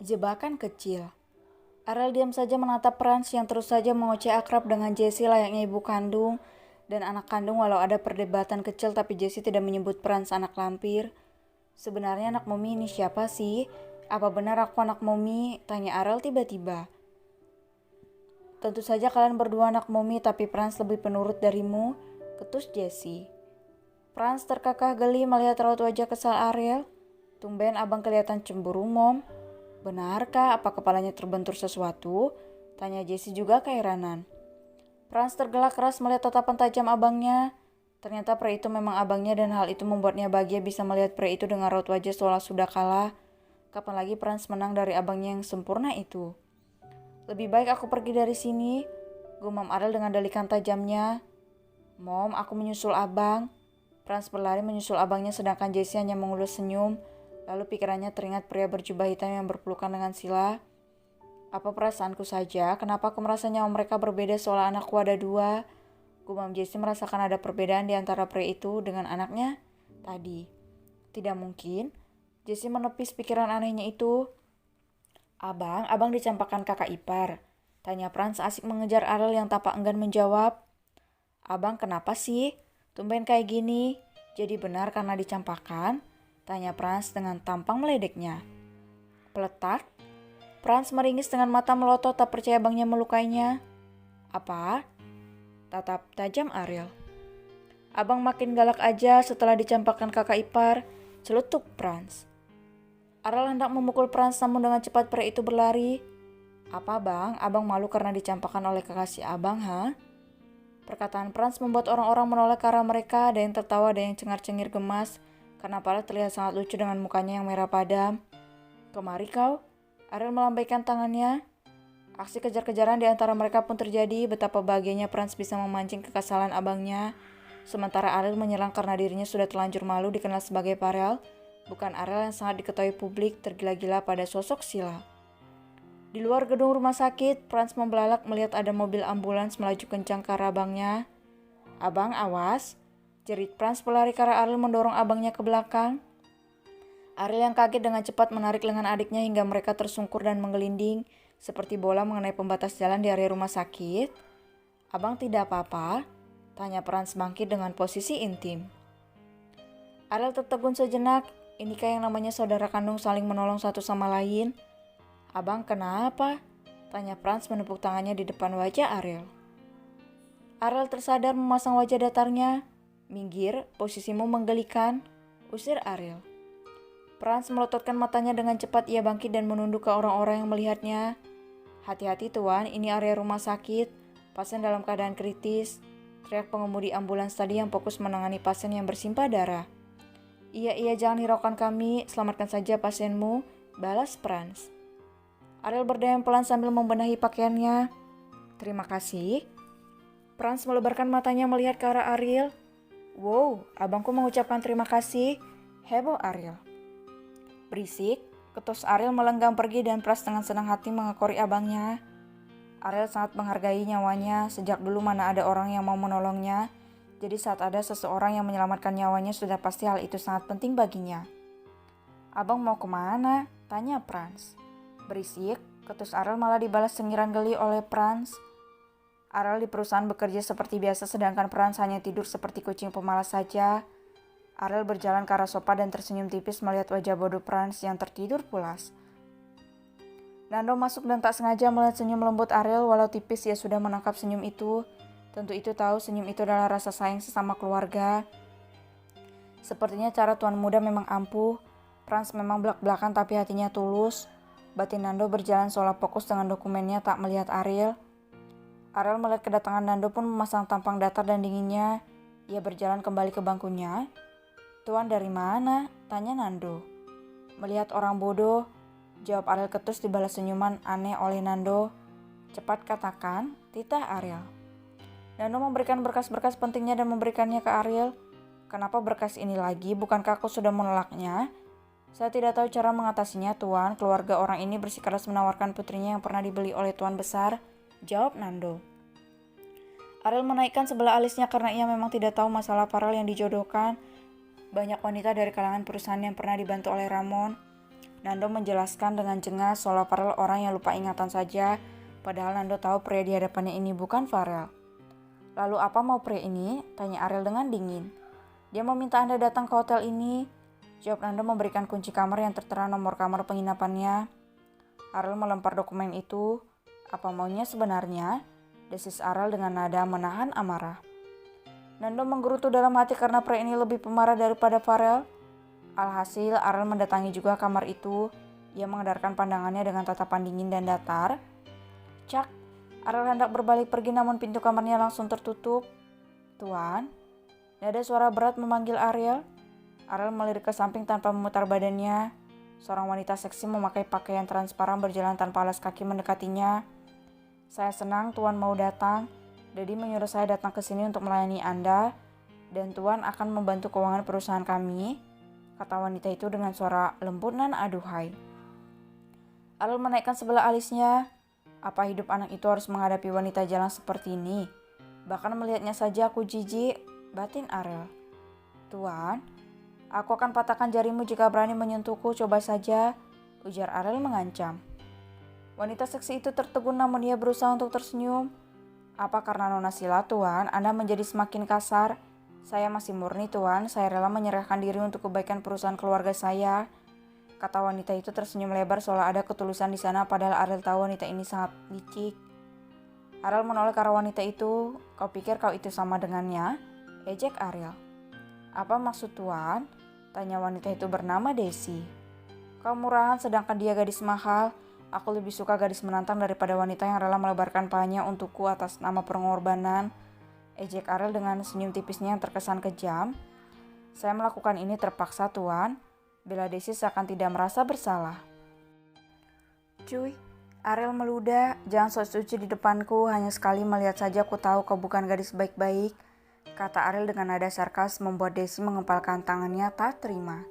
Jebakan kecil. Ariel diam saja menatap Franz yang terus saja mengoceh akrab dengan Jessie layaknya ibu kandung dan anak kandung walau ada perdebatan kecil tapi Jessie tidak menyebut Franz anak lampir. Sebenarnya anak Mommy ini siapa sih? Apa benar aku anak Mommy? Tanya Ariel tiba-tiba. Tentu saja kalian berdua anak Mommy tapi Franz lebih penurut darimu, ketus Jessie. Franz terkekeh geli melihat raut wajah kesal Ariel. Tumben abang kelihatan cemburu, Mom. Benarkah apa kepalanya terbentur sesuatu? Tanya Jessie juga keheranan. Franz tergelak keras melihat tatapan tajam abangnya. Ternyata pria itu memang abangnya dan hal itu membuatnya bahagia bisa melihat pria itu dengan raut wajah seolah sudah kalah. Kapan lagi Franz menang dari abangnya yang sempurna itu? Lebih baik aku pergi dari sini, gumam Ariel dengan dalikan tajamnya. Mom, aku menyusul abang. Franz berlari menyusul abangnya sedangkan Jessie hanya mengelus senyum. Lalu pikirannya teringat pria berjubah hitam yang berpelukan dengan Sila. Apa perasaanku saja? Kenapa aku merasa nyawa mereka berbeda seolah anakku ada dua? Gumam Jessie merasakan ada perbedaan di antara pria itu dengan anaknya tadi. Tidak mungkin. Jessie menepis pikiran anehnya itu. Abang dicampakkan kakak ipar. Tanya Franz asik mengejar Ariel yang tampak enggan menjawab. Abang kenapa sih? Tumben kayak gini. Jadi benar karena dicampakkan? Tanya Franz dengan tampang meledeknya. Peletak? Franz meringis dengan mata melotot tak percaya abangnya melukainya. Apa? Tatap tajam Ariel. Abang makin galak aja setelah dicampakkan kakak ipar, celetuk Franz. Ariel hendak memukul Franz namun dengan cepat pria itu berlari. Apa bang? Abang malu karena dicampakkan oleh kekasih abang, ha? Perkataan Franz membuat orang-orang menoleh ke arah mereka, ada yang tertawa, ada yang cengar-cengir gemas. Karena Ariel terlihat sangat lucu dengan mukanya yang merah padam. Kemari kau, Ariel melambaikan tangannya. Aksi kejar-kejaran di antara mereka pun terjadi. Betapa bahagianya Franz bisa memancing kekesalan abangnya. Sementara Ariel menyerang karena dirinya sudah terlanjur malu dikenal sebagai Farel. Bukan Ariel yang sangat diketahui publik tergila-gila pada sosok Sila. Di luar gedung rumah sakit, Franz membelalak melihat ada mobil ambulans melaju kencang ke arah abangnya. Abang, awas! Jerit Franz berlari ke arah Ariel mendorong abangnya ke belakang. Ariel yang kaget dengan cepat menarik lengan adiknya hingga mereka tersungkur dan menggelinding seperti bola mengenai pembatas jalan di area rumah sakit. Abang tidak apa-apa? Tanya Franz bangkit dengan posisi intim. Ariel tertegun sejenak. Inikah yang namanya saudara kandung saling menolong satu sama lain? Abang kenapa? Tanya Franz menepuk tangannya di depan wajah Ariel. Ariel tersadar memasang wajah datarnya. Minggir, posisimu menggelikan, usir Ariel. Franz melototkan matanya dengan cepat, ia bangkit dan menunduk ke orang-orang yang melihatnya. Hati-hati tuan, ini area rumah sakit, pasien dalam keadaan kritis, teriak pengemudi ambulans tadi yang fokus menangani pasien yang bersimpah darah. Iya, jangan hiraukan kami, selamatkan saja pasienmu, balas Franz. Ariel berdayang pelan sambil membenahi pakaiannya. Terima kasih. Franz melebarkan matanya melihat ke arah Ariel. Wow, abangku mengucapkan terima kasih. Heboh Ariel. Berisik, ketus Ariel melenggang pergi dan Franz dengan senang hati mengekori abangnya. Ariel sangat menghargai nyawanya, sejak dulu mana ada orang yang mau menolongnya. Jadi saat ada seseorang yang menyelamatkan nyawanya sudah pasti hal itu sangat penting baginya. Abang mau kemana? Tanya Franz. Berisik, ketus Ariel malah dibalas sengiran geli oleh Franz. Ariel di perusahaan bekerja seperti biasa sedangkan Franz hanya tidur seperti kucing pemalas saja. Ariel berjalan ke arah sofa dan tersenyum tipis melihat wajah bodoh Franz yang tertidur pulas. Nando masuk dan tak sengaja melihat senyum lembut Ariel walau tipis ia sudah menangkap senyum itu. Tentu itu tahu senyum itu adalah rasa sayang sesama keluarga. Sepertinya cara tuan muda memang ampuh. Franz memang belak-belakan tapi hatinya tulus. Batin Nando berjalan seolah fokus dengan dokumennya tak melihat Ariel. Ariel melihat kedatangan Nando pun memasang tampang datar dan dinginnya. Ia berjalan kembali ke bangkunya. Tuan dari mana? Tanya Nando. Melihat orang bodoh, jawab Ariel ketus dibalas senyuman aneh oleh Nando. Cepat katakan, titah Ariel. Nando memberikan berkas-berkas pentingnya dan memberikannya ke Ariel. Kenapa berkas ini lagi? Bukankah aku sudah menolaknya? Saya tidak tahu cara mengatasinya, Tuan. Keluarga orang ini bersikeras menawarkan putrinya yang pernah dibeli oleh Tuan Besar, jawab Nando. Ariel menaikkan sebelah alisnya karena ia memang tidak tahu masalah Farel yang dijodohkan. Banyak wanita dari kalangan perusahaan yang pernah dibantu oleh Ramon. Nando menjelaskan dengan jengah soal Farel orang yang lupa ingatan saja, padahal Nando tahu pria di hadapannya ini bukan Farel. Lalu apa mau pria ini? Tanya Ariel dengan dingin. Dia meminta Anda datang ke hotel ini, jawab Nando memberikan kunci kamar yang tertera nomor kamar penginapannya. Ariel melempar dokumen itu. Apa maunya sebenarnya? Desis Ariel dengan nada menahan amarah. Nando menggerutu dalam hati karena pria ini lebih pemarah daripada Farel. Alhasil Ariel mendatangi juga kamar itu. Ia mengedarkan pandangannya dengan tatapan dingin dan datar. Cak, Ariel hendak berbalik pergi namun pintu kamarnya langsung tertutup. Tuan, nada suara berat memanggil Ariel. Ariel melirik ke samping tanpa memutar badannya. Seorang wanita seksi memakai pakaian transparan berjalan tanpa alas kaki mendekatinya. Saya senang Tuan mau datang. Daddy menyuruh saya datang ke sini untuk melayani Anda. Dan Tuan akan membantu keuangan perusahaan kami, kata wanita itu dengan suara lembut dan aduhai. Ariel menaikkan sebelah alisnya. Apa hidup anak itu harus menghadapi wanita jalan seperti ini? Bahkan melihatnya saja aku jijik, batin Ariel. Tuan, aku akan patahkan jarimu jika berani menyentuhku, coba saja, ujar Ariel mengancam. Wanita seksi itu tertegun namun ia berusaha untuk tersenyum. Apa karena Nona Sila, Tuan, Anda menjadi semakin kasar? Saya masih murni, Tuan, saya rela menyerahkan diri untuk kebaikan perusahaan keluarga saya. Kata wanita itu tersenyum lebar seolah ada ketulusan di sana, padahal Ariel tahu wanita ini sangat licik. Ariel menoleh ke arah wanita itu. Kau pikir kau itu sama dengannya? Ejek Ariel. Apa maksud Tuan? Tanya wanita itu bernama Desi. Kau murahan sedangkan dia gadis mahal. Aku lebih suka gadis menantang daripada wanita yang rela melebarkan pahanya untukku atas nama pengorbanan. Ejek Ariel dengan senyum tipisnya yang terkesan kejam. Saya melakukan ini terpaksa, Tuan. Bila Desi seakan tidak merasa bersalah. Cuy, Ariel meludah. Jangan sok suci di depanku. Hanya sekali melihat saja aku tahu kau bukan gadis baik-baik, kata Ariel dengan nada sarkas membuat Desi mengepalkan tangannya tak terima.